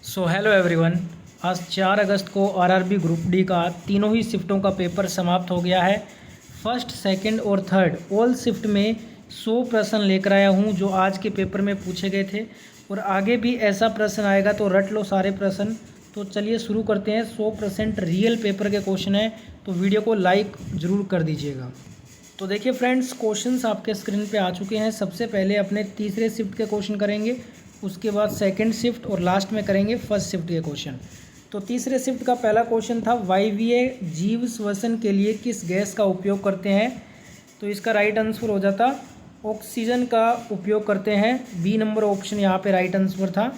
So hello everyone. आज 4 अगस्त को RRB group D का तीनों ही शिफ्टों का पेपर समाप्त हो गया है। फर्स्ट, सेकंड और थर्ड ऑल शिफ्ट में 100 प्रश्न लेकर आया हूं जो आज के पेपर में पूछे गए थे, और आगे भी ऐसा प्रश्न आएगा तो रट लो सारे प्रश्न। तो चलिए शुरू करते हैं। 100% रियल पेपर के क्वेश्चन है, तो वीडियो को लाइक ज़रूर कर दीजिएगा। तो देखिए फ्रेंड्स, क्वेश्चंस आपके स्क्रीन पे आ चुके हैं। सबसे पहले अपने तीसरे शिफ्ट के क्वेश्चन करेंगे, उसके बाद सेकंड शिफ्ट और लास्ट में करेंगे फर्स्ट शिफ्ट के क्वेश्चन। तो तीसरे शिफ्ट का पहला क्वेश्चन था, वायवीय जीव श्वसन के लिए किस गैस का उपयोग करते हैं? तो इसका राइट आंसर हो जाता ऑक्सीजन का उपयोग करते हैं। बी नंबर ऑप्शन यहाँ पे राइट आंसर था।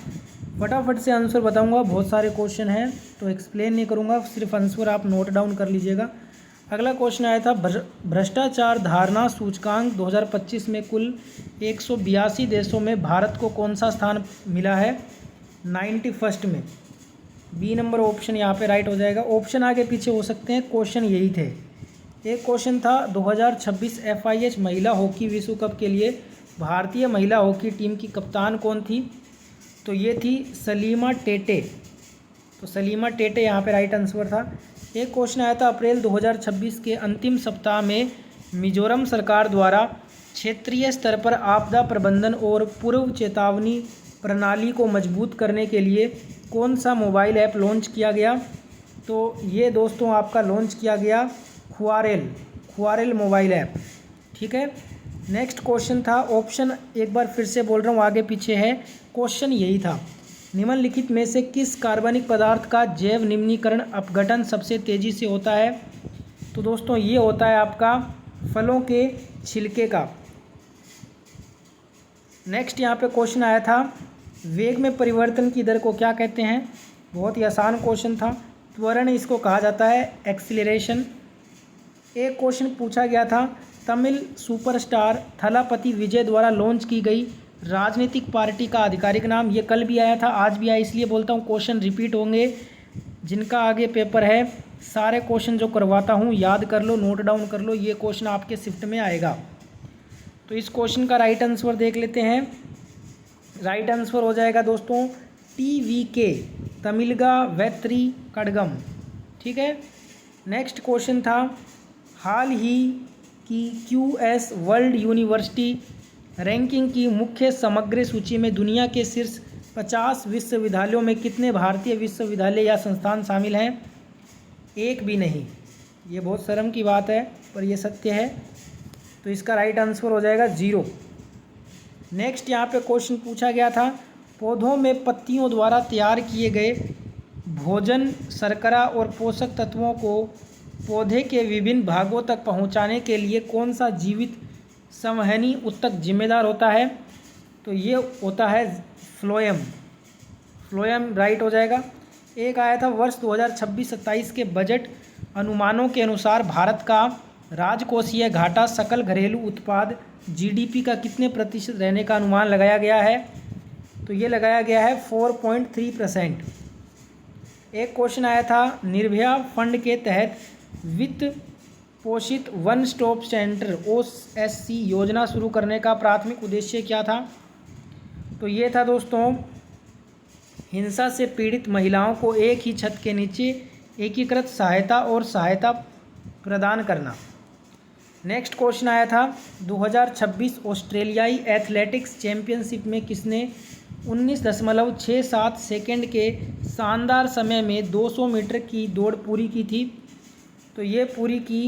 फटाफट से आंसर बताऊंगा, बहुत सारे क्वेश्चन हैं तो एक्सप्लेन नहीं करूँगा, सिर्फ आंसर आप नोट डाउन कर लीजिएगा। अगला क्वेश्चन आया था, भ्रष्टाचार धारणा सूचकांक 2025 में कुल 182 देशों में भारत को कौन सा स्थान मिला है? 91 में। बी नंबर ऑप्शन यहाँ पे राइट हो जाएगा। ऑप्शन आगे पीछे हो सकते हैं, क्वेश्चन यही थे। एक क्वेश्चन था, 2026 FIH महिला हॉकी विश्व कप के लिए भारतीय महिला हॉकी टीम की कप्तान कौन थी? तो ये थी सलीमा टेटे। तो सलीमा टेटे यहाँ पे राइट आंसर था। एक क्वेश्चन आया था, अप्रैल 2026 के अंतिम सप्ताह में मिजोरम सरकार द्वारा क्षेत्रीय स्तर पर आपदा प्रबंधन और पूर्व चेतावनी प्रणाली को मजबूत करने के लिए कौन सा मोबाइल ऐप लॉन्च किया गया? तो ये दोस्तों आपका लॉन्च किया गया ख्वारेल मोबाइल ऐप। ठीक है। नेक्स्ट क्वेश्चन था, ऑप्शन एक बार फिर से बोल रहा हूँ, आगे पीछे है, क्वेश्चन यही था। निम्नलिखित में से किस कार्बनिक पदार्थ का जैव निम्नीकरण अपघटन सबसे तेज़ी से होता है? तो दोस्तों ये होता है आपका फलों के छिलके का। नेक्स्ट यहाँ पे क्वेश्चन आया था, वेग में परिवर्तन की दर को क्या कहते हैं? बहुत ही आसान क्वेश्चन था। त्वरण इसको कहा जाता है, एक्सीलरेशन। एक क्वेश्चन पूछा गया था, तमिल सुपरस्टार थलापति विजय द्वारा लॉन्च की गई राजनीतिक पार्टी का आधिकारिक नाम? ये कल भी आया था, आज भी आया, इसलिए बोलता हूँ क्वेश्चन रिपीट होंगे। जिनका आगे पेपर है सारे क्वेश्चन जो करवाता हूँ याद कर लो, नोट डाउन कर लो, ये क्वेश्चन आपके शिफ्ट में आएगा। तो इस क्वेश्चन का राइट आंसर देख लेते हैं। राइट आंसर हो जाएगा दोस्तों TVK, तमिलगा वैत्री कड़गम। ठीक है। नेक्स्ट क्वेश्चन था, हाल ही की QS वर्ल्ड यूनिवर्सिटी रैंकिंग की मुख्य समग्र सूची में दुनिया के शीर्ष 50 विश्वविद्यालयों में कितने भारतीय विश्वविद्यालय या संस्थान शामिल हैं? एक भी नहीं। ये बहुत शर्म की बात है पर यह सत्य है। तो इसका राइट आंसर हो जाएगा 0। नेक्स्ट यहाँ पे क्वेश्चन पूछा गया था, पौधों में पत्तियों द्वारा तैयार किए गए भोजन, शर्करा और पोषक तत्वों को पौधे के विभिन्न भागों तक पहुँचाने के लिए कौन सा जीवित संवहनी ऊतक जिम्मेदार होता है? तो ये होता है फ्लोएम राइट हो जाएगा। एक आया था, वर्ष 2026-27 के बजट अनुमानों के अनुसार भारत का राजकोषीय घाटा सकल घरेलू उत्पाद GDP का कितने प्रतिशत रहने का अनुमान लगाया गया है? तो ये लगाया गया है 4.3%। एक क्वेश्चन आया था, निर्भया फंड के तहत वित्त पोषित वन स्टॉप सेंटर OSC योजना शुरू करने का प्राथमिक उद्देश्य क्या था? तो ये था दोस्तों हिंसा से पीड़ित महिलाओं को एक ही छत के नीचे एकीकृत सहायता प्रदान करना। नेक्स्ट क्वेश्चन आया था, 2026 ऑस्ट्रेलियाई एथलेटिक्स चैंपियनशिप में किसने 19.67 सेकेंड के शानदार समय में 200 मीटर की दौड़ पूरी की थी? तो ये पूरी की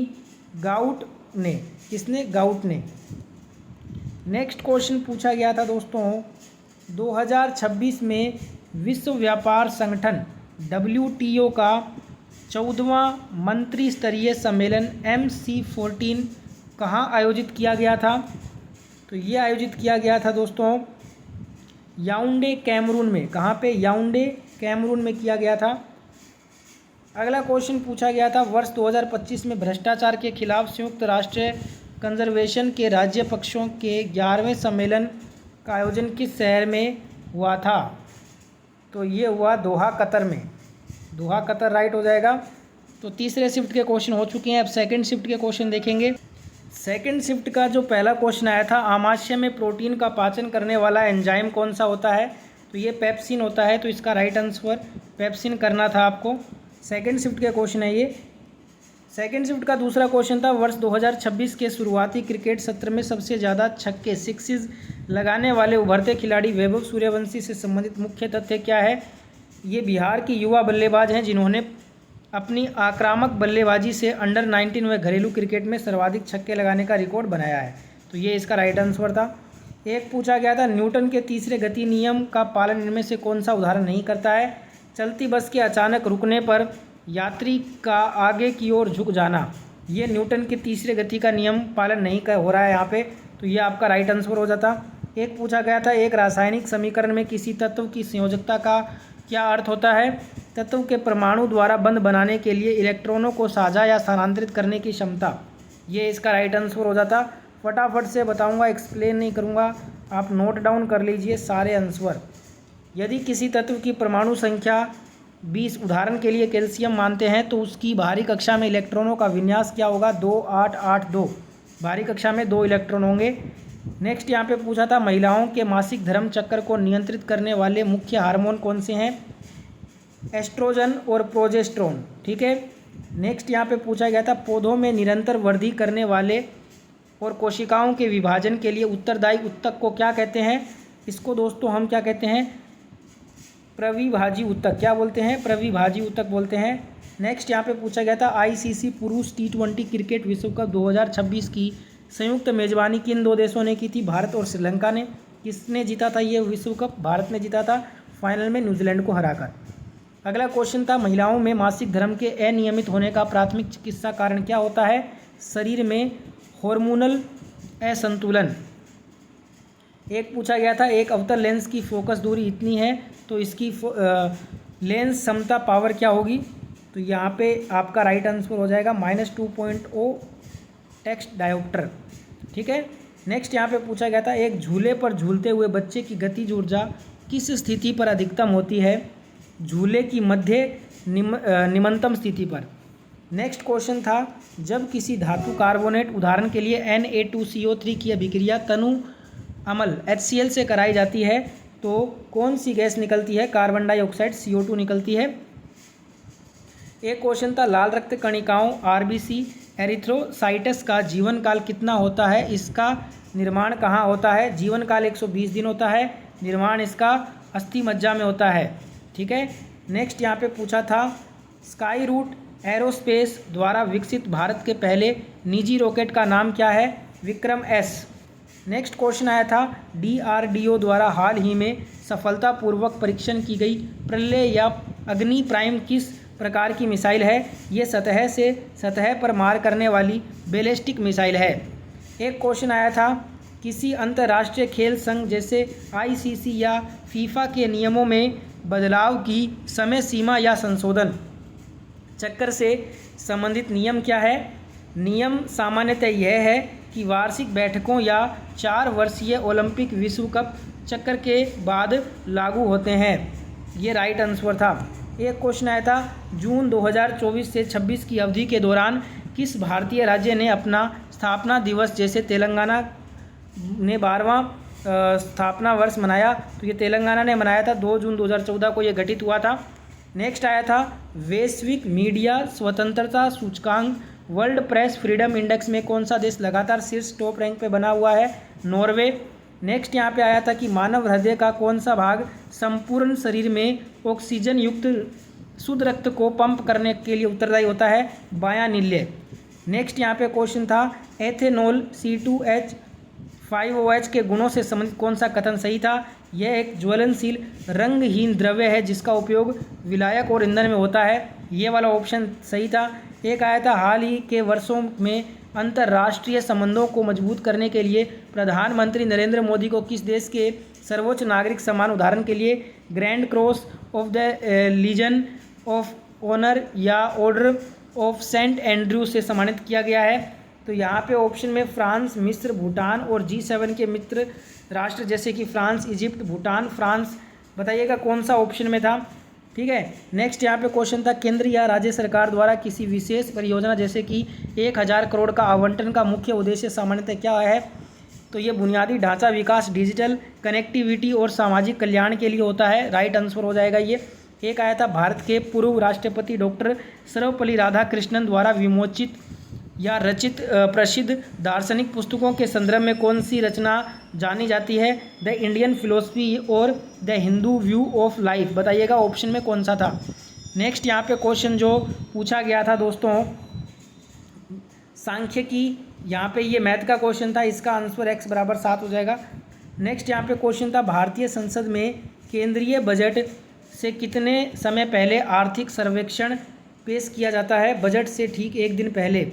गाउट ने। किसने? गाउट ने। नेक्स्ट क्वेश्चन पूछा गया था दोस्तों, 2026 में विश्व व्यापार संगठन WTO का 14वां मंत्री स्तरीय सम्मेलन MC14 कहाँ आयोजित किया गया था? तो ये आयोजित किया गया था दोस्तों याओंडे, कैमरून में। कहाँ पे? याओंडे, कैमरून में किया गया था। अगला क्वेश्चन पूछा गया था, वर्ष 2025 में भ्रष्टाचार के खिलाफ संयुक्त राष्ट्र कंजर्वेशन के राज्य पक्षों के 11वें सम्मेलन का आयोजन किस शहर में हुआ था? तो ये हुआ दोहा, कतर में। दोहा, कतर राइट हो जाएगा। तो तीसरे शिफ्ट के क्वेश्चन हो चुके हैं। अब सेकंड शिफ्ट के क्वेश्चन देखेंगे। सेकंड शिफ्ट का जो पहला क्वेश्चन आया था, आमाशय में प्रोटीन का पाचन करने वाला एंजाइम कौन सा होता है? तो ये पेप्सिन होता है, तो इसका राइट आंसर पेप्सिन करना था आपको। सेकंड शिफ्ट के क्वेश्चन है ये। सेकंड शिफ्ट का दूसरा क्वेश्चन था, वर्ष 2026 के शुरुआती क्रिकेट सत्र में सबसे ज़्यादा छक्के सिक्सेस लगाने वाले उभरते खिलाड़ी वैभव सूर्यवंशी से संबंधित मुख्य तथ्य क्या है। ये बिहार की युवा बल्लेबाज हैं जिन्होंने अपनी आक्रामक बल्लेबाजी से अंडर 19 व घरेलू क्रिकेट में सर्वाधिक छक्के लगाने का रिकॉर्ड बनाया है। तो ये इसका राइट आंसर था। एक पूछा गया था, न्यूटन के तीसरे गति नियम का पालन इनमें से कौन सा उदाहरण नहीं करता है। चलती बस के अचानक रुकने पर यात्री का आगे की ओर झुक जाना, ये न्यूटन के तीसरे गति का नियम पालन नहीं हो रहा है यहाँ पे, तो ये आपका राइट आंसर हो जाता। एक पूछा गया था, एक रासायनिक समीकरण में किसी तत्व की संयोजकता का क्या अर्थ होता है। तत्व के परमाणु द्वारा बंध बनाने के लिए इलेक्ट्रॉनों को साझा या स्थानांतरित करने की क्षमता, ये इसका राइट आंसर हो जाता। फटाफट से बताऊंगा, एक्सप्लेन नहीं करूंगा, आप नोट डाउन कर लीजिए सारे आंसर। यदि किसी तत्व की परमाणु संख्या 20 उदाहरण के लिए कैल्शियम मानते हैं तो उसकी बाहरी कक्षा में इलेक्ट्रॉनों का विन्यास क्या होगा, 2 8 8 2। बाहरी कक्षा में 2 इलेक्ट्रॉन होंगे। नेक्स्ट यहाँ पे पूछा था, महिलाओं के मासिक धर्म चक्र को नियंत्रित करने वाले मुख्य हार्मोन कौन से हैं। एस्ट्रोजन और प्रोजेस्टेरोन, ठीक है। नेक्स्ट यहाँ पे पूछा गया था, पौधों में निरंतर वृद्धि करने वाले और कोशिकाओं के विभाजन के लिए उत्तरदायी ऊतक को क्या कहते हैं। इसको दोस्तों हम क्या कहते हैं, प्रविभाजी ऊतक। क्या बोलते हैं, प्रविभाजी ऊतक बोलते हैं। नेक्स्ट यहाँ पे पूछा गया था, आईसीसी पुरुष T20 क्रिकेट विश्व कप 2026 की संयुक्त मेजबानी किन 2 देशों ने की थी, भारत और श्रीलंका ने। किसने जीता था ये विश्व कप, भारत ने जीता था फाइनल में न्यूजीलैंड को हराकर। अगला क्वेश्चन था, महिलाओं में मासिक धर्म के अनियमित होने का प्राथमिक चिकित्सा कारण क्या होता है। शरीर में हार्मोनल असंतुलन। एक पूछा गया था, एक अवतल लेंस की फोकस दूरी इतनी है तो इसकी लेंस क्षमता पावर क्या होगी। तो यहाँ पे आपका राइट आंसर हो जाएगा -2.0 टेक्स्ट डायोप्टर, ठीक है। नेक्स्ट यहाँ पे पूछा गया था, एक झूले पर झूलते हुए बच्चे की गतिज ऊर्जा किस स्थिति पर अधिकतम होती है। झूले की मध्य निम्नतम स्थिति पर। नेक्स्ट क्वेश्चन था, जब किसी धातु कार्बोनेट उदाहरण के लिए Na2CO3 की अभिक्रिया तनु अम्ल HCl से कराई जाती है तो कौन सी गैस निकलती है, कार्बन डाइऑक्साइड CO2 निकलती है। एक क्वेश्चन था, लाल रक्त कणिकाओं RBC एरिथ्रोसाइटस का जीवन काल कितना होता है, इसका निर्माण कहाँ होता है। जीवन काल 120 दिन होता है, निर्माण इसका अस्थि मज्जा में होता है, ठीक है। नेक्स्ट यहाँ पे पूछा था, स्काई रूट एरोस्पेस द्वारा विकसित भारत के पहले निजी रॉकेट का नाम क्या है, विक्रम S। नेक्स्ट क्वेश्चन आया था, DRDO द्वारा हाल ही में सफलतापूर्वक परीक्षण की गई प्रलय या अग्नि प्राइम किस प्रकार की मिसाइल है। ये सतह से सतह पर मार करने वाली बैलिस्टिक मिसाइल है। एक क्वेश्चन आया था, किसी अंतर्राष्ट्रीय खेल संघ जैसे ICC या फीफा के नियमों में बदलाव की समय सीमा या संशोधन चक्कर से संबंधित नियम क्या है। नियम सामान्यतः यह है कि वार्षिक बैठकों या 4 वर्षीय ओलंपिक विश्व कप चक्कर के बाद लागू होते हैं। ये राइट आंसर था। एक क्वेश्चन आया था, जून 2024 से 26 की अवधि के दौरान किस भारतीय राज्य ने अपना स्थापना दिवस जैसे तेलंगाना ने 12वां स्थापना वर्ष मनाया। तो ये तेलंगाना ने मनाया था, 2 जून 2014 को ये गठित हुआ था। नेक्स्ट आया था, वैश्विक मीडिया स्वतंत्रता सूचकांक वर्ल्ड प्रेस फ्रीडम इंडेक्स में कौन सा देश लगातार शीर्ष टॉप रैंक पे बना हुआ है, नॉर्वे। नेक्स्ट यहाँ पे आया था कि मानव हृदय का कौन सा भाग संपूर्ण शरीर में ऑक्सीजन युक्त शुद्ध रक्त को पंप करने के लिए उत्तरदायी होता है, बायां नील्य। नेक्स्ट यहाँ पे क्वेश्चन था, एथेनॉल C2H5OH के गुणों से संबंधित कौन सा कथन सही था। यह एक ज्वलनशील रंगहीन द्रव्य है जिसका उपयोग विलायक और ईंधन में होता है। ये वाला ऑप्शन सही था। एक आया था, हाल ही के वर्षों में अंतर्राष्ट्रीय संबंधों को मजबूत करने के लिए प्रधानमंत्री नरेंद्र मोदी को किस देश के सर्वोच्च नागरिक सम्मान उदाहरण के लिए grand cross of the legion of honour या ऑर्डर ऑफ सेंट एंड्रयू से सम्मानित किया गया है। तो यहाँ पे ऑप्शन में फ्रांस, मिस्र, भूटान और G7 के मित्र राष्ट्र जैसे कि फ्रांस, इजिप्ट, भूटान, फ्रांस, बताइएगा कौन सा ऑप्शन में था, ठीक है। नेक्स्ट यहाँ पे क्वेश्चन था, केंद्र या राज्य सरकार द्वारा किसी विशेष परियोजना जैसे कि 1000 करोड़ का आवंटन का मुख्य उद्देश्य सामान्यतः क्या है। तो ये बुनियादी ढांचा विकास, डिजिटल कनेक्टिविटी और सामाजिक कल्याण के लिए होता है। राइट आंसर हो जाएगा ये। एक आया था, भारत के पूर्व राष्ट्रपति डॉक्टर सर्वपल्ली राधाकृष्णन द्वारा विमोचित या रचित प्रसिद्ध दार्शनिक पुस्तकों के संदर्भ में कौन सी रचना जानी जाती है? द इंडियन फिलोसफी और the Hindu view of life. बताइएगा ऑप्शन में कौन सा था। नेक्स्ट यहाँ पे क्वेश्चन जो पूछा गया था दोस्तों, सांख्यिकी, यहाँ पे ये मैथ का क्वेश्चन था, इसका आंसर x बराबर 7 हो जाएगा। नेक्स्ट यहाँ पे क्वेश्चन था, भारतीय संसद में केंद्रीय बजट से कितने समय पहले आर्थिक सर्वेक्षण पेश किया जाता है? बजट से ठीक एक दिन पहले।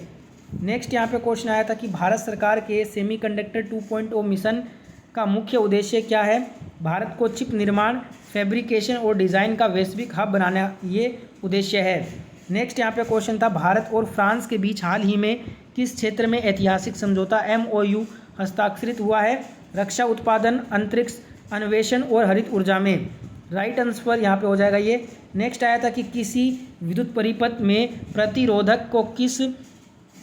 नेक्स्ट यहाँ पे क्वेश्चन आया था कि भारत सरकार के सेमीकंडक्टर 2.0 मिशन का मुख्य उद्देश्य क्या है? भारत को चिप निर्माण, फैब्रिकेशन और डिज़ाइन का वैश्विक हब बनाना ये उद्देश्य है। नेक्स्ट यहाँ पे क्वेश्चन था, भारत और फ्रांस के बीच हाल ही में किस क्षेत्र में ऐतिहासिक समझौता MOU हस्ताक्षरित हुआ है? रक्षा उत्पादन, अंतरिक्ष अन्वेषण और हरित ऊर्जा में। राइट आंसर यहाँ पे हो जाएगा ये। नेक्स्ट आया था कि किसी विद्युत परिपथ में प्रतिरोधक को किस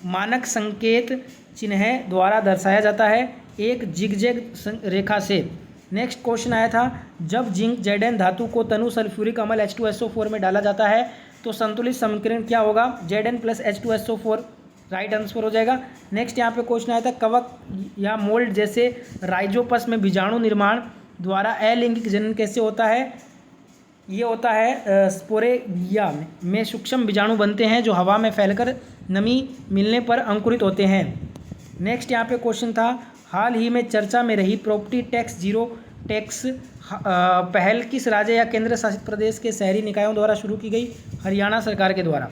मानक संकेत चिन्ह द्वारा दर्शाया जाता है? एक जिगजैग रेखा से। नेक्स्ट क्वेश्चन आया था, जब जिंक Zn धातु को तनु सल्फ्यूरिक अम्ल H2SO4 में डाला जाता है तो संतुलित समीकरण क्या होगा? Zn + H2SO4। राइट आंसर हो जाएगा। नेक्स्ट यहाँ पे क्वेश्चन आया था, कवक या मोल्ड जैसे राइजोपस में बीजाणु निर्माण द्वारा अलैंगिक जनन कैसे होता है? ये होता है स्पोरेरिया में सूक्ष्म बीजाणु बनते हैं जो हवा में फैलकर नमी मिलने पर अंकुरित होते हैं। नेक्स्ट यहाँ पे क्वेश्चन था, हाल ही में चर्चा में रही प्रॉपर्टी टैक्स जीरो टैक्स पहल किस राज्य या केंद्र शासित प्रदेश के शहरी निकायों द्वारा शुरू की गई? हरियाणा सरकार के द्वारा।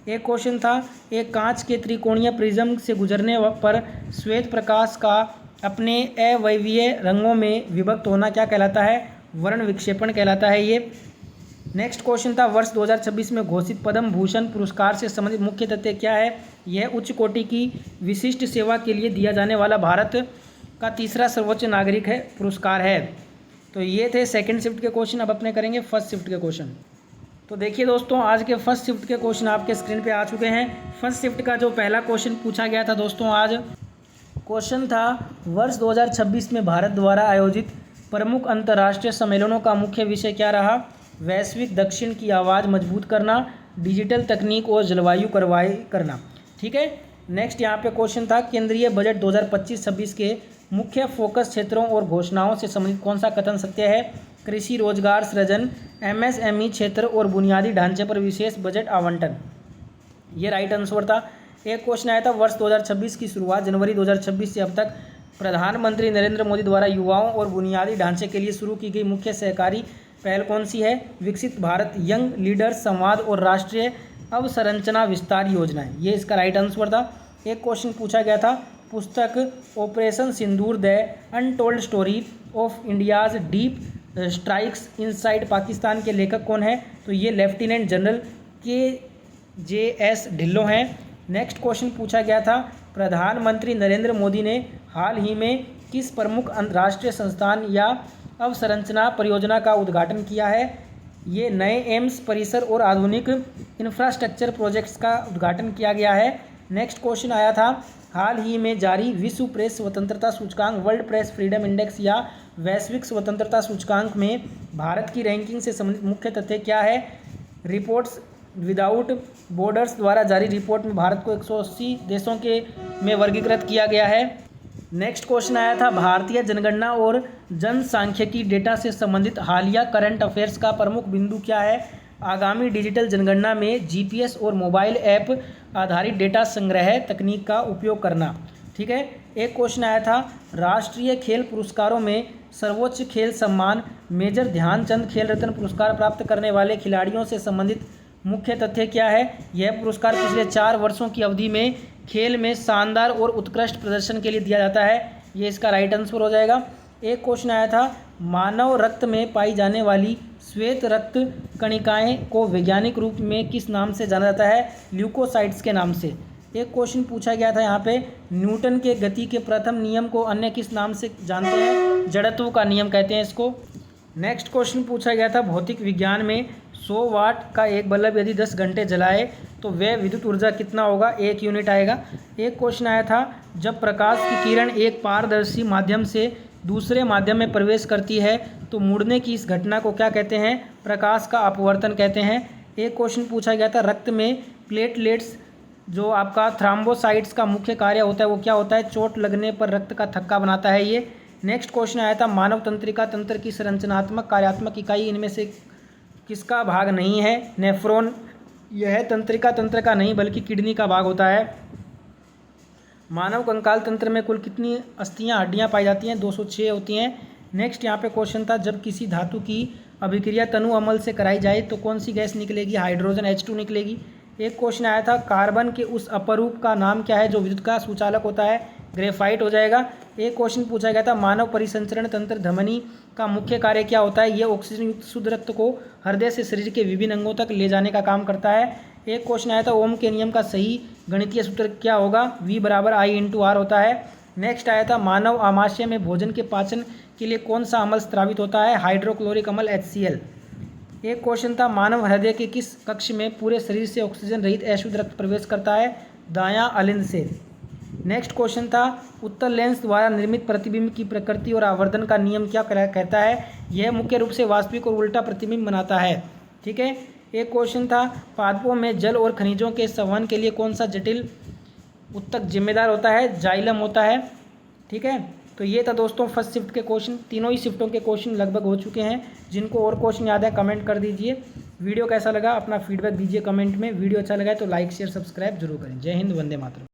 एक क्वेश्चन था, एक कांच के त्रिकोणीय प्रिज्म से गुजरने पर श्वेत प्रकाश का अपने अवयवीय रंगों में विभक्त होना क्या कहलाता है? वर्ण विक्षेपण कहलाता है ये। नेक्स्ट क्वेश्चन था, वर्ष 2026 में घोषित पद्म भूषण पुरस्कार से संबंधित मुख्य तथ्य क्या है? यह उच्च कोटि की विशिष्ट सेवा के लिए दिया जाने वाला भारत का तीसरा सर्वोच्च नागरिक है पुरस्कार है। तो ये थे सेकंड शिफ्ट के क्वेश्चन। अब अपने करेंगे फर्स्ट शिफ्ट के क्वेश्चन। तो देखिए दोस्तों, आज के फर्स्ट शिफ्ट के क्वेश्चन आपके स्क्रीन पे आ चुके हैं। फर्स्ट शिफ्ट का जो पहला क्वेश्चन पूछा गया था दोस्तों, आज क्वेश्चन था, वर्ष 2026 में भारत द्वारा आयोजित प्रमुख अंतर्राष्ट्रीय सम्मेलनों का मुख्य विषय क्या रहा? वैश्विक दक्षिण की आवाज़ मजबूत करना, डिजिटल तकनीक और जलवायु कार्रवाई करना। ठीक है। नेक्स्ट यहाँ पे क्वेश्चन था, केंद्रीय बजट 2025-26 के मुख्य फोकस क्षेत्रों और घोषणाओं से संबंधित कौन सा कथन सत्य है? कृषि, रोजगार सृजन, MSME क्षेत्र और बुनियादी ढांचे पर विशेष बजट आवंटन। ये राइट आंसर था। एक क्वेश्चन आया था, वर्ष 2026 की शुरुआत जनवरी 2026 से अब तक प्रधानमंत्री नरेंद्र मोदी द्वारा युवाओं और बुनियादी ढांचे के लिए शुरू की गई मुख्य सहकारी पहल कौन सी है? विकसित भारत, यंग लीडर्स संवाद और राष्ट्रीय अवसंरचना विस्तार योजना। ये इसका राइट आंसर था। एक क्वेश्चन पूछा गया था, पुस्तक operation Sindoor the untold story of India's deep strikes inside Pakistan के लेखक कौन है? तो ये लेफ्टिनेंट जनरल KJS ढिल्लों हैं। नेक्स्ट क्वेश्चन पूछा गया था, प्रधानमंत्री नरेंद्र मोदी ने हाल ही में किस प्रमुख अंतर्राष्ट्रीय संस्थान या अवसंरचना परियोजना का उद्घाटन किया है? ये नए एम्स परिसर और आधुनिक इंफ्रास्ट्रक्चर प्रोजेक्ट्स का उद्घाटन किया गया है। नेक्स्ट क्वेश्चन आया था, हाल ही में जारी विश्व प्रेस स्वतंत्रता सूचकांक वर्ल्ड प्रेस फ्रीडम इंडेक्स या वैश्विक स्वतंत्रता सूचकांक में भारत की रैंकिंग से संबंधित मुख्य तथ्य क्या है? रिपोर्ट्स विदाउट बॉर्डर्स द्वारा जारी रिपोर्ट में भारत को 180 देशों के में वर्गीकृत किया गया है। नेक्स्ट क्वेश्चन आया था, भारतीय जनगणना और जनसांख्यिकी डेटा से संबंधित हालिया करंट अफेयर्स का प्रमुख बिंदु क्या है? आगामी डिजिटल जनगणना में GPS और मोबाइल ऐप आधारित डेटा संग्रह तकनीक का उपयोग करना। ठीक है। एक क्वेश्चन आया था, राष्ट्रीय खेल पुरस्कारों में सर्वोच्च खेल सम्मान मेजर ध्यानचंद खेल रत्न पुरस्कार प्राप्त करने वाले खिलाड़ियों से संबंधित मुख्य तथ्य क्या है? यह पुरस्कार पिछले 4 वर्षों की अवधि में खेल में शानदार और उत्कृष्ट प्रदर्शन के लिए दिया जाता है। ये इसका राइट आंसर हो जाएगा। एक क्वेश्चन आया था, मानव रक्त में पाई जाने वाली श्वेत रक्त कणिकाएं को वैज्ञानिक रूप में किस नाम से जाना जाता है? ल्यूकोसाइट्स के नाम से। एक क्वेश्चन पूछा गया था यहाँ पे, न्यूटन के गति के प्रथम नियम को अन्य किस नाम से जानते हैं? जड़त्व का नियम कहते हैं इसको। नेक्स्ट क्वेश्चन पूछा गया था, भौतिक विज्ञान में 100 वाट का एक बल्ब यदि 10 घंटे जलाए तो वह विद्युत ऊर्जा कितना होगा, 1 यूनिट आएगा। एक क्वेश्चन आया था, जब प्रकाश की किरण एक पारदर्शी माध्यम से दूसरे माध्यम में प्रवेश करती है तो मुड़ने की इस घटना को क्या कहते हैं, प्रकाश का अपवर्तन कहते हैं। एक क्वेश्चन पूछा गया था, रक्त में प्लेटलेट्स जो आपका थ्राम्बोसाइट्स का मुख्य कार्य होता है वो क्या होता है, चोट लगने पर रक्त का थक्का बनाता है ये। नेक्स्ट क्वेश्चन आया था, मानव तंत्रिका तंत्र की संरचनात्मक कार्यात्मक इकाई इनमें से किसका भाग नहीं है, नेफ्रॉन। यह तंत्रिका तंत्र का नहीं बल्कि किडनी का भाग होता है। मानव कंकाल तंत्र में कुल कितनी अस्थियां हड्डियां पाई जाती हैं, 206 होती हैं। नेक्स्ट यहाँ पे क्वेश्चन था, जब किसी धातु की अभिक्रिया तनु अमल से कराई जाए तो कौन सी गैस निकलेगी, हाइड्रोजन H2 निकलेगी। एक क्वेश्चन आया था, कार्बन के उस अपरूप का नाम क्या है जो विद्युत का सुचालक होता है, ग्रेफाइट हो जाएगा। एक क्वेश्चन पूछा गया था, मानव परिसंचरण तंत्र धमनी का मुख्य कार्य क्या होता है, यह ऑक्सीजन युक्त शुद्ध रक्त को हृदय से शरीर के विभिन्न अंगों तक ले जाने का काम करता है। एक क्वेश्चन आया था, ओम के नियम का सही गणितीय सूत्र क्या होगा, V = I/R होता है। नेक्स्ट आया था, मानव आमाशय में भोजन के पाचन के लिए कौन सा अम्ल स्रावित होता है, हाइड्रोक्लोरिक अम्ल HCl। एक क्वेश्चन था, मानव हृदय के किस कक्ष में पूरे शरीर से ऑक्सीजन रहित अशुद्ध रक्त प्रवेश करता है, दायां अलिंद से। नेक्स्ट क्वेश्चन था, उत्तल लेंस द्वारा निर्मित प्रतिबिंब की प्रकृति और आवर्धन का नियम क्या कहता है, यह मुख्य रूप से वास्तविक और उल्टा प्रतिबिंब बनाता है। ठीक है। एक क्वेश्चन था, पादपों में जल और खनिजों के संवहन के लिए कौन सा जटिल उत्तक जिम्मेदार होता है, जाइलम होता है। ठीक है। तो ये था दोस्तों फर्स्ट शिफ्ट के क्वेश्चन। तीनों ही शिफ्टों के क्वेश्चन लगभग हो चुके हैं। जिनको और क्वेश्चन याद है कमेंट कर दीजिए। वीडियो कैसा लगा अपना फीडबैक दीजिए कमेंट में। वीडियो अच्छा लगा है तो लाइक शेयर सब्सक्राइब जरूर करें। जय हिंद, वंदे मातरम।